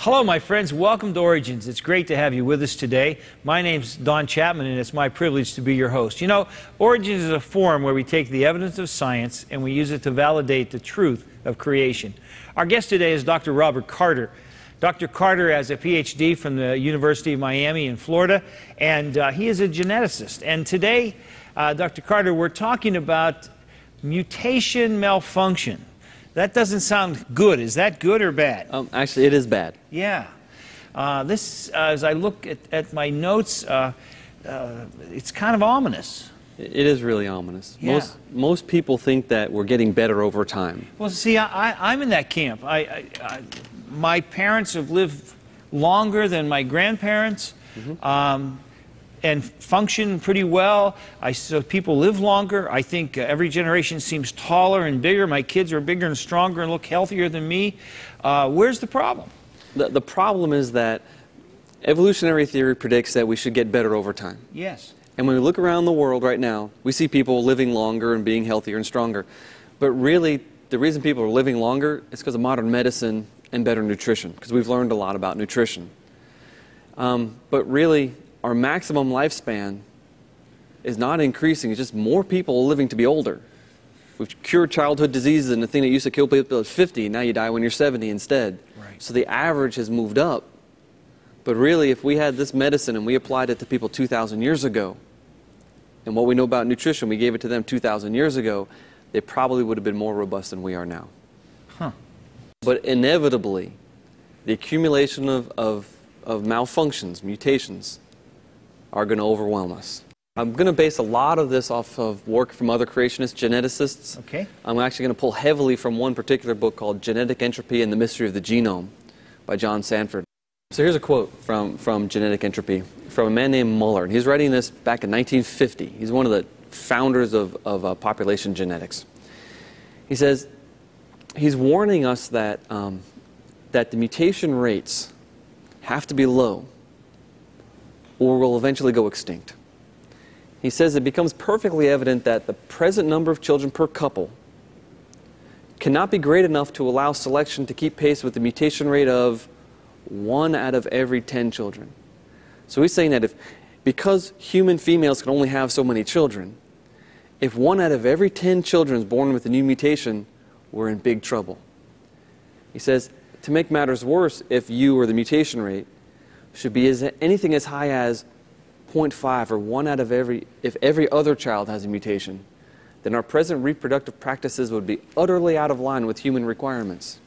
Hello, my friends. Welcome to Origins. It's great to have you with us today. My name's Don Chapman, and it's my privilege to be your host. You know, Origins is a forum where we take the evidence of science and we use it to validate the truth of creation. Our guest today is Dr. Robert Carter. Dr. Carter has a PhD from the University of Miami in Florida, and he is a geneticist. And today, Dr. Carter, we're talking about mutation malfunction. That doesn't sound good. Is that good or bad? Actually, it is bad. Yeah. As I look at my notes, it's kind of ominous. It is really ominous. Yeah. Most people think that we're getting better over time. Well, see, I'm in that camp. My parents have lived longer than my grandparents. And function pretty well. So people live longer. I think every generation seems taller and bigger. My kids are bigger and stronger and look healthier than me. Where's the problem? The problem is that evolutionary theory predicts that we should get better over time. Yes. And when we look around the world right now, we see people living longer and being healthier and stronger. But really, the reason people are living longer is because of modern medicine and better nutrition, because we've learned a lot about nutrition. But really, our maximum lifespan is not increasing. It's just more people are living to be older. We've cured childhood diseases, and the thing that used to kill people at 50, now you die when you're 70 instead. Right. So the average has moved up. But really, if we had this medicine and we applied it to people 2,000 years ago, and what we know about nutrition, we gave it to them 2,000 years ago, they probably would have been more robust than we are now. Huh. But inevitably, the accumulation of malfunctions, mutations, are going to overwhelm us. I'm going to base a lot of this off of work from other creationist geneticists. Okay. I'm actually going to pull heavily from one particular book called Genetic Entropy and the Mystery of the Genome by John Sanford. So here's a quote from Genetic Entropy from a man named Muller. And he's writing this back in 1950. He's one of the founders of population genetics. He says, he's warning us that, that the mutation rates have to be low or will eventually go extinct. He says it becomes perfectly evident that the present number of children per couple cannot be great enough to allow selection to keep pace with the mutation rate of 1 out of every 10 children. So he's saying that because human females can only have so many children, if 1 out of every 10 children is born with a new mutation, we're in big trouble. He says, to make matters worse, if you or the mutation rate should be anything as high as 0.5 or 1 out of if every other child has a mutation, then our present reproductive practices would be utterly out of line with human requirements.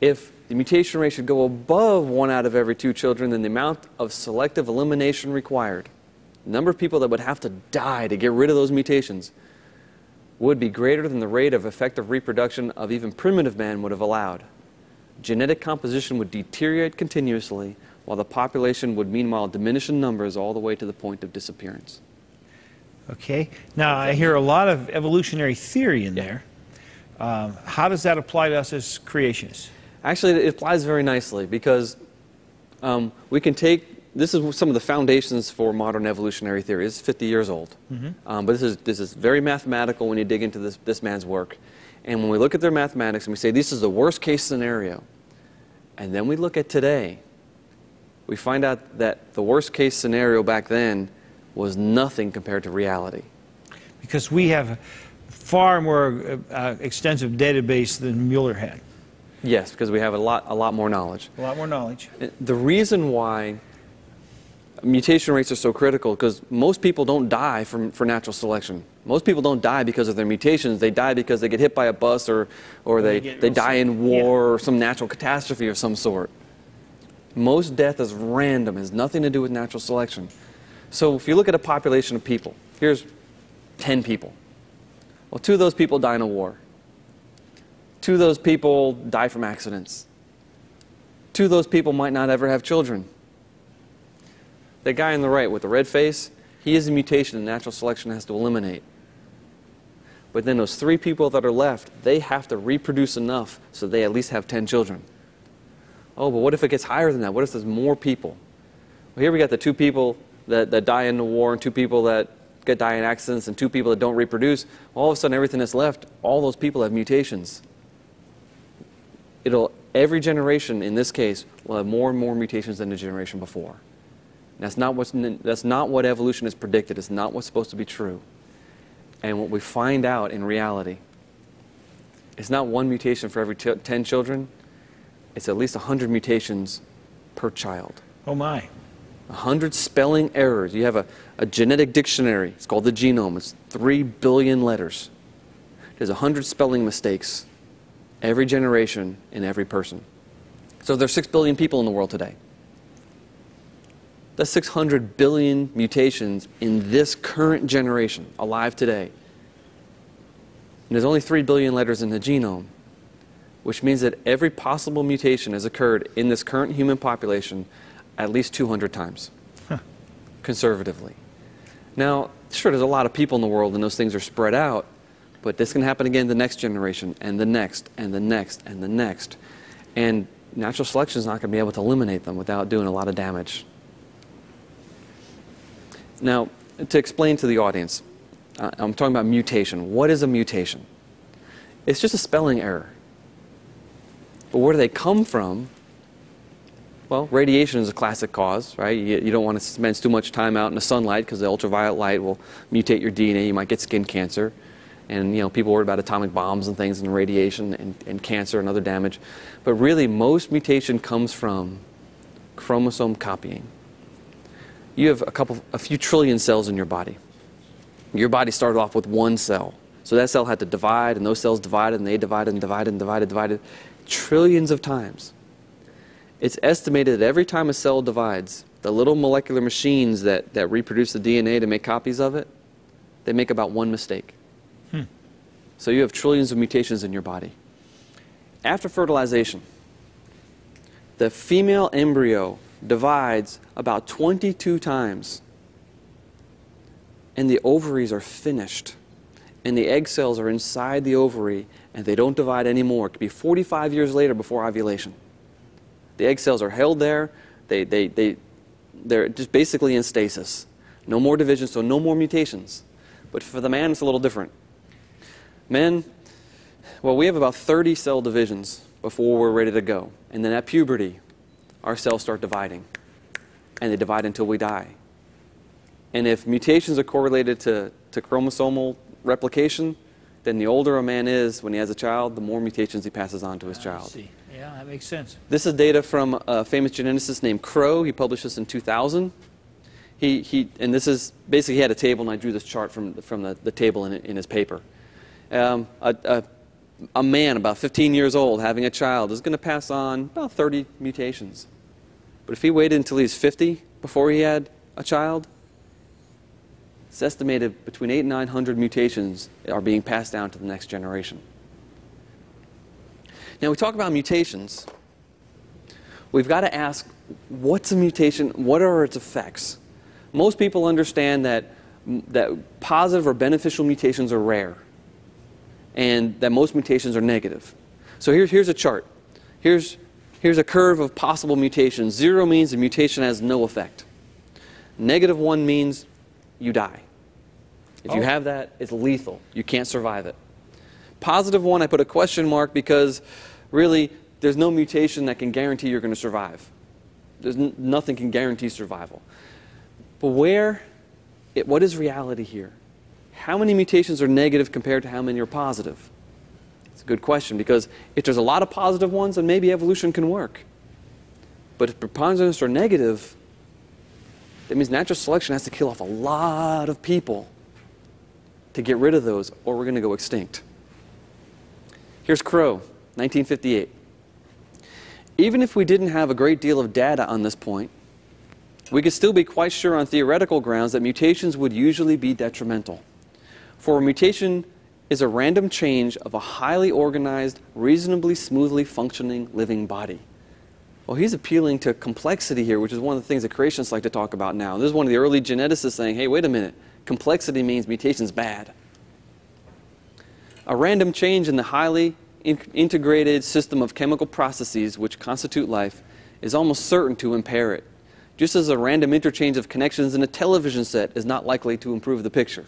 If the mutation rate should go above 1 out of every 2 children, then the amount of selective elimination required, the number of people that would have to die to get rid of those mutations, would be greater than the rate of effective reproduction of even primitive man would have allowed. Genetic composition would deteriorate continuously, while the population would meanwhile diminish in numbers all the way to the point of disappearance. Okay. Now, I hear a lot of evolutionary theory in there. How does that apply to us as creationists? Actually, it applies very nicely because we can take, this is some of the foundations for modern evolutionary theory. It's 50 years old. But this is very mathematical when you dig into this man's work. And when we look at their mathematics and we say this is the worst case scenario, and then we look at today, we find out that the worst case scenario back then was nothing compared to reality. Because we have a far more extensive database than Mueller had. Yes, because we have a lot more knowledge. A lot more knowledge. The reason why mutation rates are so critical, because most people don't die for natural selection. Most people don't die because of their mutations. They die because they get hit by a bus or they die in war or some natural catastrophe of some sort. Most death is random, has nothing to do with natural selection. So if you look at a population of people, here's 10 people. Well, 2 of those people die in a war. 2 of those people die from accidents. 2 of those people might not ever have children. That guy on the right with the red face, he is a mutation that natural selection has to eliminate. But then those 3 people that are left, they have to reproduce enough so they at least have 10 children. Oh, but what if it gets higher than that? What if there's more people? Well, here we got the 2 people that die in the war and 2 people that die in accidents and 2 people that don't reproduce. All of a sudden, everything that's left, all those people have mutations. It'll every generation in this case will have more and more mutations than the generation before. That's not what evolution has predicted. It's not what's supposed to be true. And what we find out in reality, it's not one mutation for every 10 children. It's at least 100 mutations per child. Oh my. 100 spelling errors. You have a genetic dictionary. It's called the genome. It's 3 billion letters. There's 100 spelling mistakes every generation in every person. So there's 6 billion people in the world today. That's 600 billion mutations in this current generation, alive today. And there's only 3 billion letters in the genome, which means that every possible mutation has occurred in this current human population at least 200 times, conservatively. Now, sure, there's a lot of people in the world and those things are spread out, but this can happen again the next generation, and the next, and the next, and the next. And natural selection is not going to be able to eliminate them without doing a lot of damage. Now, to explain to the audience, I'm talking about mutation. What is a mutation? It's just a spelling error. But where do they come from? Well, radiation is a classic cause, right? You don't want to spend too much time out in the sunlight because the ultraviolet light will mutate your DNA. You might get skin cancer. And people worry about atomic bombs and things and radiation and cancer and other damage. But really, most mutation comes from chromosome copying. You have a few trillion cells in your body. Your body started off with one cell. So that cell had to divide, and those cells divided, and they divided and divided and divided trillions of times. It's estimated that every time a cell divides, the little molecular machines that reproduce the DNA to make copies of it, they make about one mistake. So you have trillions of mutations in your body. After fertilization, the female embryo divides about 22 times, and the ovaries are finished, and the egg cells are inside the ovary, and they don't divide anymore. It could be 45 years later before ovulation. The egg cells are held there. They're just basically in stasis. No more division, so no more mutations. But for the man, it's a little different. Men, well, we have about 30 cell divisions before we're ready to go. And then at puberty, our cells start dividing. And they divide until we die. And if mutations are correlated to chromosomal replication, then the older a man is when he has a child, the more mutations he passes on to his child. I see. Yeah, that makes sense. This is data from a famous geneticist named Crow. He published this in 2000. And this is, basically he had a table, and I drew this chart from the table in his paper. A man about 15 years old having a child is going to pass on about 30 mutations. But if he waited until he's 50 before he had a child, it's estimated between 800 and 900 mutations are being passed down to the next generation. Now, we talk about mutations. We've got to ask, what's a mutation? What are its effects? Most people understand that positive or beneficial mutations are rare, and that most mutations are negative. So here's a chart. Here's a curve of possible mutations. 0 means the mutation has no effect. -1 means you die. If you have that, it's lethal. You can't survive it. +1, I put a question mark because really there's no mutation that can guarantee you're going to survive. Nothing can guarantee survival. But what is reality here? How many mutations are negative compared to how many are positive? It's a good question, because if there's a lot of positive ones, then maybe evolution can work. But if preponderance are negative, that means natural selection has to kill off a lot of people to get rid of those, or we're going to go extinct. Here's Crow, 1958. Even if we didn't have a great deal of data on this point, we could still be quite sure on theoretical grounds that mutations would usually be detrimental. For a mutation is a random change of a highly organized, reasonably smoothly functioning living body. Well, he's appealing to complexity here, which is one of the things that creationists like to talk about now. This is one of the early geneticists saying, hey, wait a minute, complexity means mutation's bad. A random change in the highly integrated system of chemical processes which constitute life is almost certain to impair it, just as a random interchange of connections in a television set is not likely to improve the picture.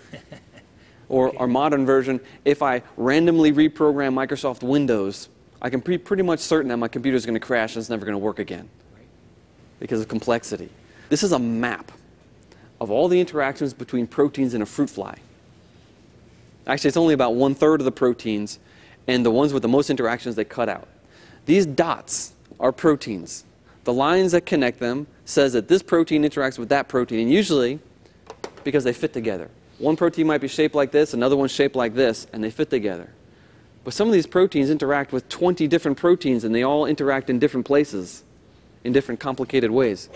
Or our modern version, if I randomly reprogram Microsoft Windows, I can be pretty much certain that my computer is going to crash and it's never going to work again because of complexity. This is a map of all the interactions between proteins in a fruit fly. Actually, it's only about 1/3 of the proteins, and the ones with the most interactions they cut out. These dots are proteins. The lines that connect them says that this protein interacts with that protein, and usually because they fit together. One protein might be shaped like this, another one's shaped like this, and they fit together. But some of these proteins interact with 20 different proteins, and they all interact in different places, in different complicated ways.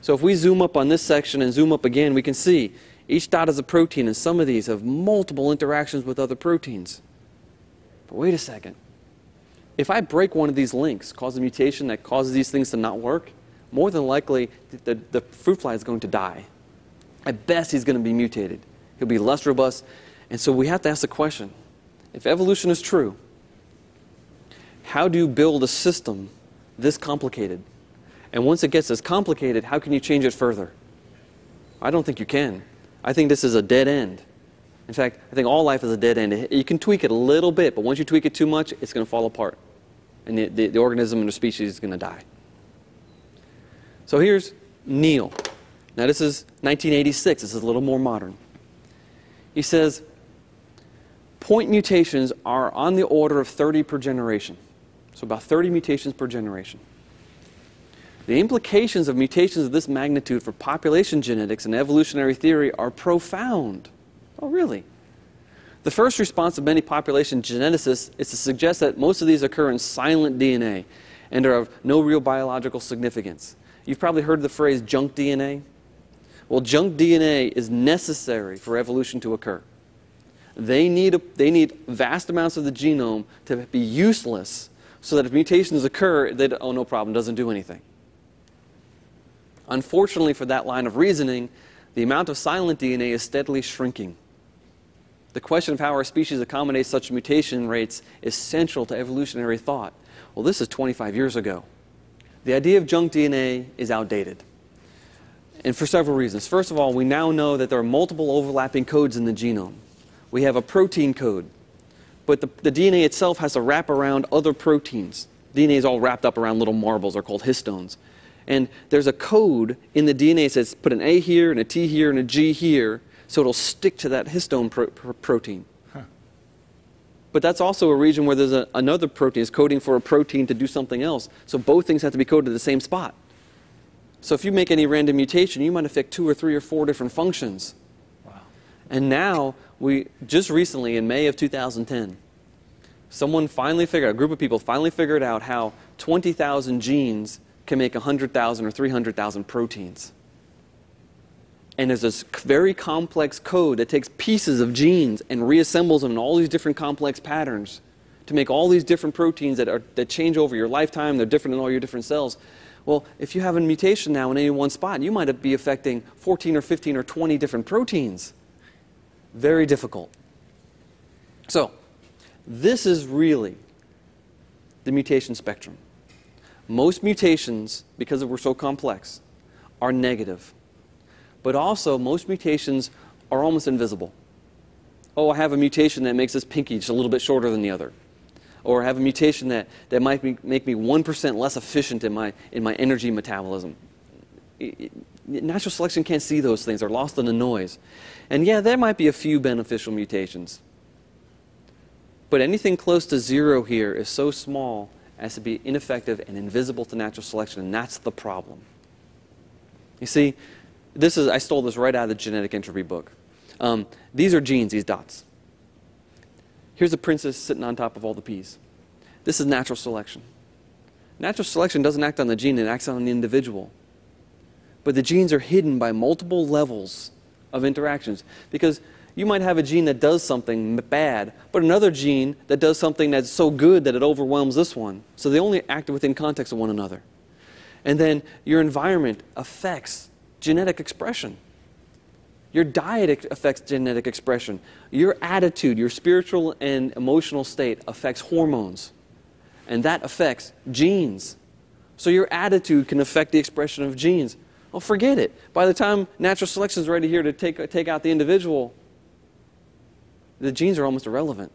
So if we zoom up on this section and zoom up again, we can see each dot is a protein, and some of these have multiple interactions with other proteins. But wait a second. If I break one of these links, cause a mutation that causes these things to not work, more than likely the fruit fly is going to die. At best, he's going to be mutated. He'll be less robust. And so we have to ask the question, if evolution is true, how do you build a system this complicated? And once it gets this complicated, how can you change it further? I don't think you can. I think this is a dead end. In fact, I think all life is a dead end. You can tweak it a little bit, but once you tweak it too much, it's going to fall apart. And the organism and the species is going to die. So here's Neil. Now this is 1986. This is a little more modern. He says, point mutations are on the order of 30 per generation. So about 30 mutations per generation. The implications of mutations of this magnitude for population genetics and evolutionary theory are profound. Oh, really? The first response of many population geneticists is to suggest that most of these occur in silent DNA and are of no real biological significance. You've probably heard the phrase junk DNA. Well, junk DNA is necessary for evolution to occur. They need vast amounts of the genome to be useless so that if mutations occur, oh, no problem, doesn't do anything. Unfortunately for that line of reasoning, the amount of silent DNA is steadily shrinking. The question of how our species accommodates such mutation rates is central to evolutionary thought. Well, this is 25 years ago. The idea of junk DNA is outdated. And for several reasons. First of all, we now know that there are multiple overlapping codes in the genome. We have a protein code, but the DNA itself has to wrap around other proteins. DNA is all wrapped up around little marbles, they're called histones. And there's a code in the DNA that says put an A here, and a T here, and a G here, so it'll stick to that histone protein. Huh. But that's also a region where there's another protein is coding for a protein to do something else. So both things have to be coded to the same spot. So if you make any random mutation, you might affect 2 or 3 or 4 different functions. Wow. And now, just recently, in May of 2010, a group of people finally figured out how 20,000 genes can make 100,000 or 300,000 proteins. And there's this very complex code that takes pieces of genes and reassembles them in all these different complex patterns to make all these different proteins that change over your lifetime. They're different in all your different cells. Well, if you have a mutation now in any one spot, you might be affecting 14 or 15 or 20 different proteins. Very difficult. So, this is really the mutation spectrum. Most mutations, because we're so complex, are negative. But also, most mutations are almost invisible. Oh, I have a mutation that makes this pinky just a little bit shorter than the other. Or I have a mutation that might make me 1% less efficient in my energy metabolism. Natural selection can't see those things. They're lost in the noise. And yeah, there might be a few beneficial mutations. But anything close to 0 here is so small as to be ineffective and invisible to natural selection, and that's the problem. You see, I stole this right out of the genetic entropy book. These are genes, these dots. Here's a princess sitting on top of all the peas. This is natural selection. Natural selection doesn't act on the gene, it acts on the individual. But the genes are hidden by multiple levels of interactions. Because you might have a gene that does something bad, but another gene that does something that's so good that it overwhelms this one. So they only act within context of one another. And then your environment affects genetic expression. Your diet affects genetic expression. Your attitude, your spiritual and emotional state affects hormones. And that affects genes. So your attitude can affect the expression of genes. Well, forget it. By the time natural selection is ready here to take out the individual, the genes are almost irrelevant.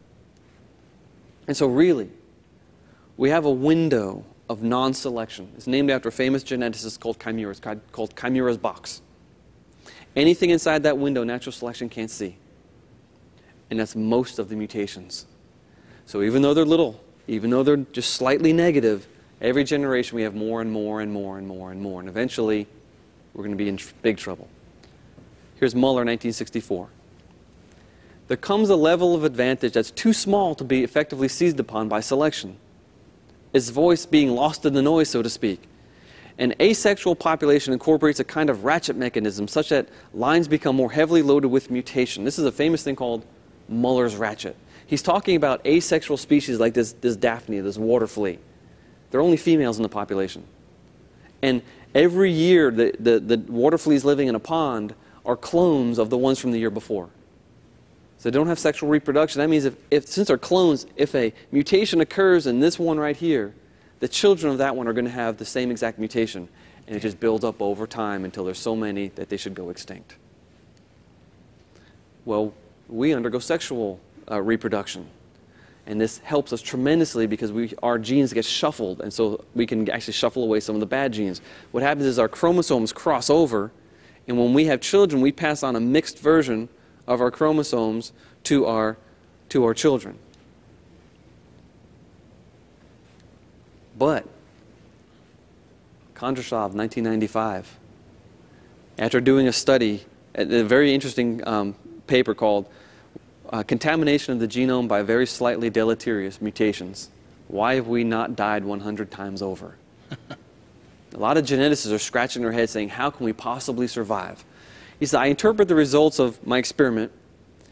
And so really, we have a window of non-selection. It's named after a famous geneticist called Chimeras, called Chimera's box. Anything inside that window, natural selection can't see. And that's most of the mutations. So even though they're little, even though they're just slightly negative, every generation we have more and more and more and more and more. And eventually, we're going to be in big trouble. Here's Muller, 1964. There comes a level of advantage that's too small to be effectively seized upon by selection. Its voice being lost in the noise, so to speak. An asexual population incorporates a kind of ratchet mechanism such that lines become more heavily loaded with mutation. This is a famous thing called Muller's ratchet. He's talking about asexual species like this Daphnia, this water flea. There are only females in the population. And every year, the water fleas living in a pond are clones of the ones from the year before. So they don't have sexual reproduction. That means since they're clones, if a mutation occurs in this one right here, the children of that one are going to have the same exact mutation. And it just builds up over time until there's so many that they should go extinct. Well, we undergo sexual reproduction. And this helps us tremendously because our genes get shuffled, and so we can actually shuffle away some of the bad genes. What happens is our chromosomes cross over, and when we have children, we pass on a mixed version of our chromosomes to our children. But Kondrashov, 1995, after doing a study, a very interesting paper called Contamination of the Genome by Very Slightly Deleterious Mutations. Why have we not died 100 times over? A lot of geneticists are scratching their heads saying, how can we possibly survive? He said, I interpret the results of my experiment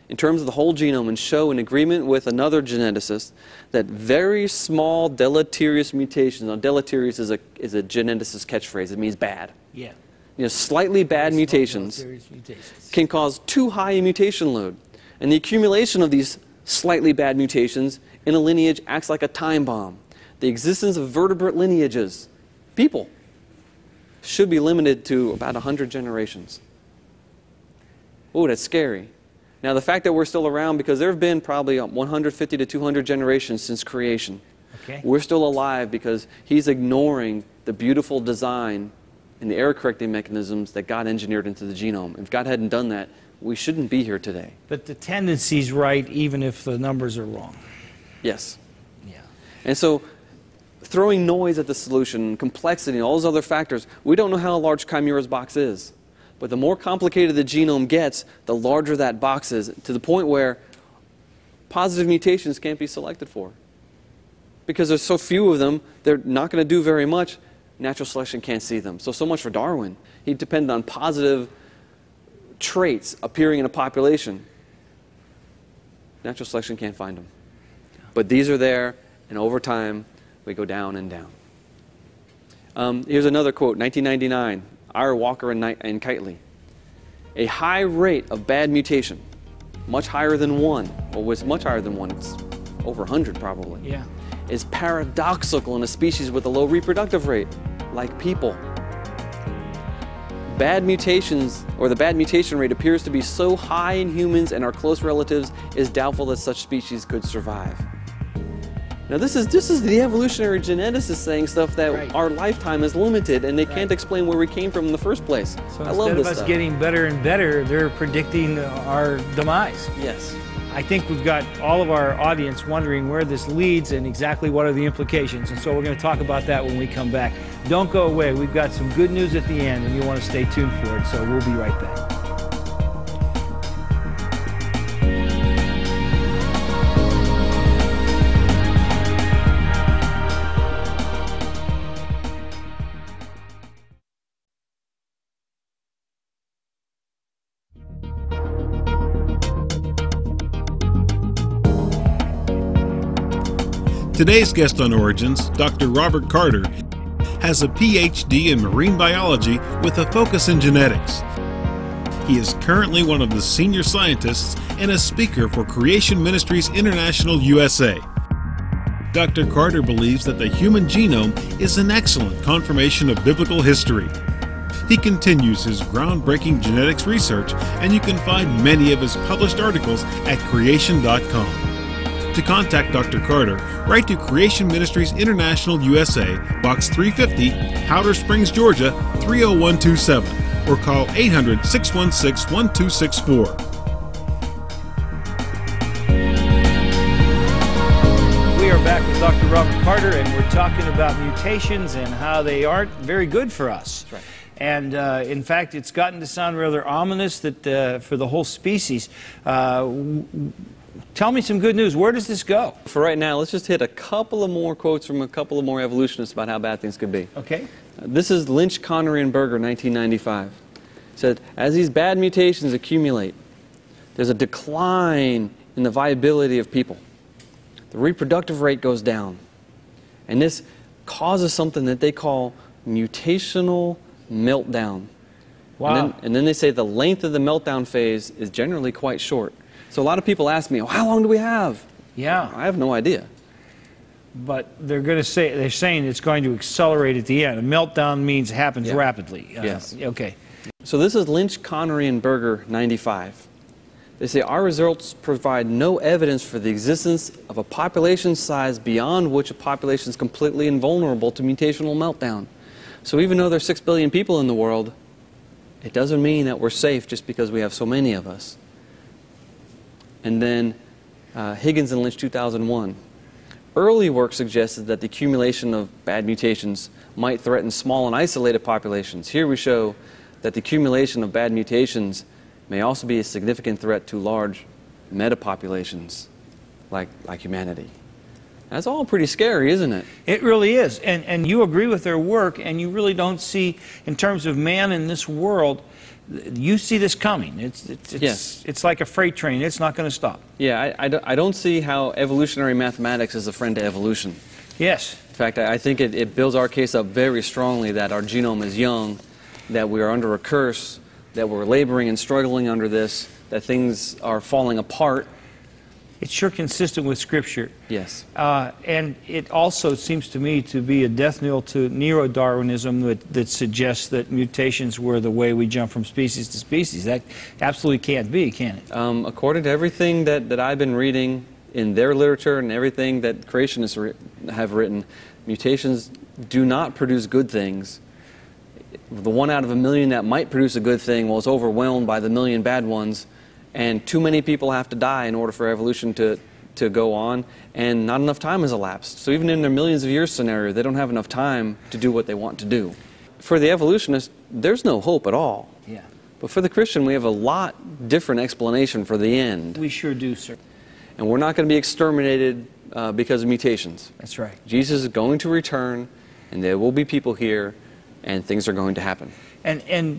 in terms of the whole genome and show in agreement with another geneticist that very small deleterious mutations, now deleterious is a geneticist's catchphrase, it means bad. Yeah. You know, slightly bad mutations can cause too high a mutation load. And the accumulation of these slightly bad mutations in a lineage acts like a time bomb. The existence of vertebrate lineages, people, should be limited to about 100 generations. Oh, that's scary. Now, the fact that we're still around, because there have been probably 150 to 200 generations since creation. Okay. We're still alive because he's ignoring the beautiful design and the error correcting mechanisms that God engineered into the genome. If God hadn't done that, we shouldn't be here today. But the tendency's right even if the numbers are wrong. Yes. Yeah. And so throwing noise at the solution, complexity, and all those other factors, we don't know how large Chimera's box is. But the more complicated the genome gets, the larger that box is, to the point where positive mutations can't be selected for. Because there's so few of them, they're not going to do very much. Natural selection can't see them. So much for Darwin. He depended on positive traits appearing in a population. Natural selection can't find them. But these are there, and over time, we go down and down. Here's another quote, 1999, Ira Walker and Kitely. A high rate of bad mutation, much higher than one, or was much higher than one, it's over 100 probably, Yeah. is paradoxical in a species with a low reproductive rate, like people. Bad mutations, or the bad mutation rate appears to be so high in humans and our close relatives, it is doubtful that such species could survive. Now this is the evolutionary geneticists saying stuff that Right. our lifetime is limited and they can't explain where we came from in the first place. So I love instead this of us stuff. getting better and better, they're predicting our demise. Yes. I think we've got all of our audience wondering where this leads and exactly what are the implications. And so we're going to talk about that when we come back. Don't go away. We've got some good news at the end, and you want to stay tuned for it. So we'll be right back. Today's guest on Origins, Dr. Robert Carter, has a PhD in marine biology with a focus in genetics. He is currently one of the senior scientists and a speaker for Creation Ministries International USA. Dr. Carter believes that the human genome is an excellent confirmation of biblical history. He continues his groundbreaking genetics research, and you can find many of his published articles at creation.com. To contact Dr. Carter, write to Creation Ministries International USA, Box 350, Powder Springs, Georgia 30127, or call 800-616-1264. We are back with Dr. Robert Carter, and we're talking about mutations and how they aren't very good for us. That's right. And in fact, it's gotten to sound rather ominous that for the whole species. Tell me some good news. Where does this go? For right now, let's just hit a couple of more quotes from a couple of more evolutionists about how bad things could be. Okay. This is Lynch, Connery, and Berger, 1995. It said, as these bad mutations accumulate, there's a decline in the viability of people. The reproductive rate goes down. And this causes something that they call mutational meltdown. Wow. And then they say the length of the meltdown phase is generally quite short. So a lot of people ask me, oh, how long do we have? Yeah. I have no idea. But they're saying it's going to accelerate at the end. A meltdown means it happens rapidly. Yes. Okay. So this is Lynch, Connery, and Berger, 95. They say our results provide no evidence for the existence of a population size beyond which a population is completely invulnerable to mutational meltdown. So even though there's 6 billion people in the world, it doesn't mean that we're safe just because we have so many of us. And then Higgins and Lynch, 2001. Early work suggested that the accumulation of bad mutations might threaten small and isolated populations. Here we show that the accumulation of bad mutations may also be a significant threat to large metapopulations like humanity. That's all pretty scary, isn't it? It really is. And you agree with their work, and you really don't see, in terms of man in this world, you see this coming. It's like a freight train. It's not going to stop. Yeah, I don't see how evolutionary mathematics is a friend to evolution. Yes. In fact, I think it builds our case up very strongly that our genome is young, that we are under a curse, that we're laboring and struggling under this, that things are falling apart. It's sure consistent with Scripture. Yes. And it also seems to me to be a death knell to neo-Darwinism that suggests that mutations were the way we jump from species to species. That absolutely can't be, can it? According to everything that I've been reading in their literature and everything that creationists have written, mutations do not produce good things. The 1 out of 1 million that might produce a good thing was overwhelmed by the million bad ones. And too many people have to die in order for evolution to go on, and not enough time has elapsed. So even in their millions of years scenario, they don't have enough time to do what they want to do. For the evolutionist, there's no hope at all. Yeah. But for the Christian, we have a lot different explanation for the end. We sure do, sir. And we're not going to be exterminated because of mutations. That's right. Jesus is going to return, and there will be people here, and things are going to happen. And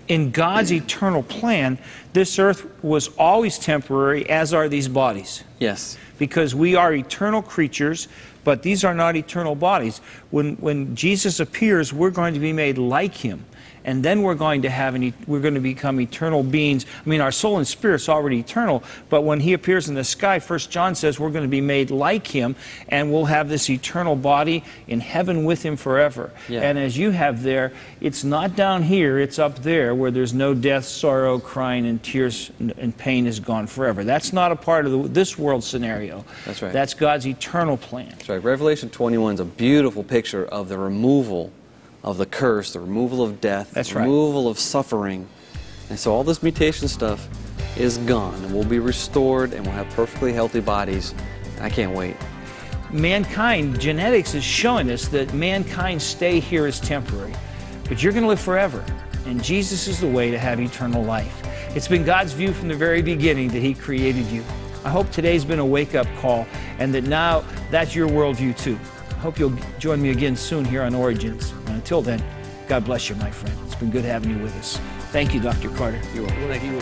in God's eternal plan, this earth was always temporary, as are these bodies. Yes. Because we are eternal creatures, but these are not eternal bodies. When Jesus appears, we're going to be made like Him. And then we're going to become eternal beings. I mean, our soul and spirit's already eternal, but when He appears in the sky, 1 John says we're going to be made like Him, and we'll have this eternal body in heaven with Him forever. Yeah. And as you have there, it's not down here, it's up there, where there's no death, sorrow, crying, and tears, and pain is gone forever. That's not a part of this world scenario. That's right. That's God's eternal plan. That's right. Revelation 21 is a beautiful picture of the removal of the curse, the removal of death, That's the right. removal of suffering. And so all this mutation stuff is gone, and we'll be restored, and we'll have perfectly healthy bodies. I can't wait. Mankind, genetics is showing us that mankind's stay here is temporary. But you're going to live forever, and Jesus is the way to have eternal life. It's been God's view from the very beginning that He created you. I hope today's been a wake-up call, and that now that's your worldview too. I hope you'll join me again soon here on Origins. And until then, God bless you, my friend. It's been good having you with us. Thank you, Dr. Carter. You're welcome. Thank you.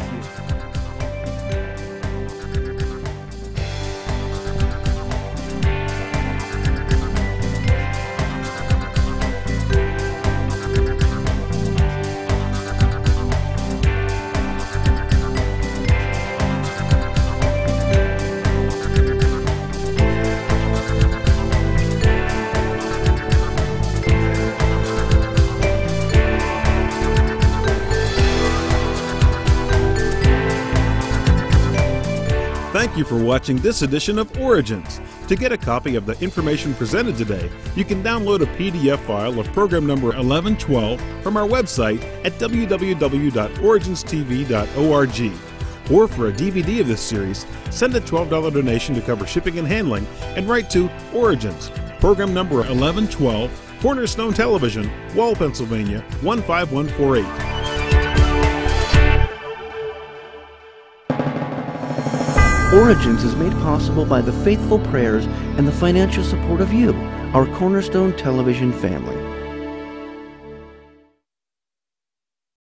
Thank you for watching this edition of Origins. To get a copy of the information presented today, you can download a PDF file of program number 1112 from our website at www.originstv.org. Or for a DVD of this series, send a $12 donation to cover shipping and handling and write to Origins, program number 1112, Cornerstone Television, Wall, Pennsylvania 15148. Origins is made possible by the faithful prayers and the financial support of you, our Cornerstone Television family.